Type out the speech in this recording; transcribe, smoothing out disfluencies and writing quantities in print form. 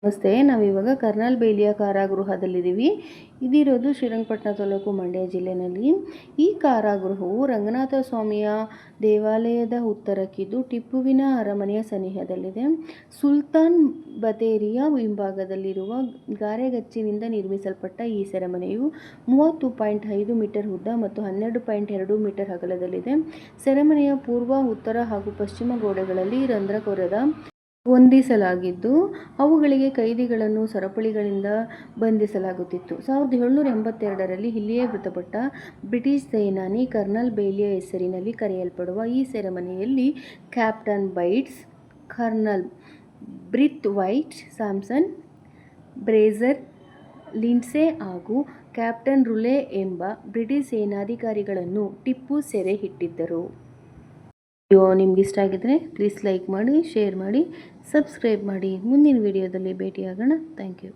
ನಮಸ್ತೆ. ನಾವಿವಾಗ ಕರ್ನಲ್ ಬೇಲಿಯ ಕಾರಾಗೃಹದಲ್ಲಿದ್ದೀವಿ. ಇದಿರೋದು ಶ್ರೀರಂಗಪಟ್ಟಣ ತಾಲೂಕು, ಮಂಡ್ಯ ಜಿಲ್ಲೆಯಲ್ಲಿ. ಈ ಕಾರಾಗೃಹವು ರಂಗನಾಥ ಸ್ವಾಮಿಯ ದೇವಾಲಯದ ಉತ್ತರಕ್ಕಿದ್ದು ಟಿಪ್ಪುವಿನ ಅರಮನೆಯ ಸನಿಹದಲ್ಲಿದೆ. ಸುಲ್ತಾನ್ ಬತೇರಿಯ ಹಿಂಭಾಗದಲ್ಲಿರುವ ಗಾರೆಗಚ್ಚಿನಿಂದ ನಿರ್ಮಿಸಲ್ಪಟ್ಟ ಈ ಸೆರೆಮನೆಯು 30.5 ಮೀಟರ್ ಉದ್ದ ಮತ್ತು 12.2 ಮೀಟರ್ ಅಗಲದಲ್ಲಿದೆ. ಸೆರೆಮನೆಯ ಪೂರ್ವ, ಉತ್ತರ ಹಾಗೂ ಪಶ್ಚಿಮ ಗೋಡೆಗಳಲ್ಲಿ ರಂಧ್ರ ಕೊರೆದ ಹೊಂದಿಸಲಾಗಿದ್ದು ಅವುಗಳಿಗೆ ಕೈದಿಗಳನ್ನು ಸರಪಳಿಗಳಿಂದ ಬಂಧಿಸಲಾಗುತ್ತಿತ್ತು. 1782ರಲ್ಲಿ ಇಲ್ಲಿಯೇ ಮೃತಪಟ್ಟ ಬ್ರಿಟಿಷ್ ಸೇನಾನಿ ಕರ್ನಲ್ ಬೇಲಿಯ ಹೆಸರಿನಲ್ಲಿ ಕರೆಯಲ್ಪಡುವ ಈ ಸೆರೆಮನೆಯಲ್ಲಿ captain Baits, colonel Braithwaite, Samson, Brazier, Lindsay ಹಾಗೂ ಕ್ಯಾಪ್ಟನ್ ರುಲೆ ಎಂಬ ಬ್ರಿಟಿಷ್ ಸೇನಾಧಿಕಾರಿಗಳನ್ನು ಟಿಪ್ಪು ಸೆರೆ ಇಟ್ಟಿದ್ದರು. ವಿಡಿಯೋ ನಿಮ್ಗೆ ಇಷ್ಟ ಆಗಿದ್ರೆ ಪ್ಲೀಸ್ ಲೈಕ್ ಮಾಡಿ, ಶೇರ್ ಮಾಡಿ, ಸಬ್ಸ್ಕ್ರೈಬ್ ಮಾಡಿ. ಮುಂದಿನ ವಿಡಿಯೋದಲ್ಲಿ ಭೇಟಿಯಾಗೋಣ. Thank you.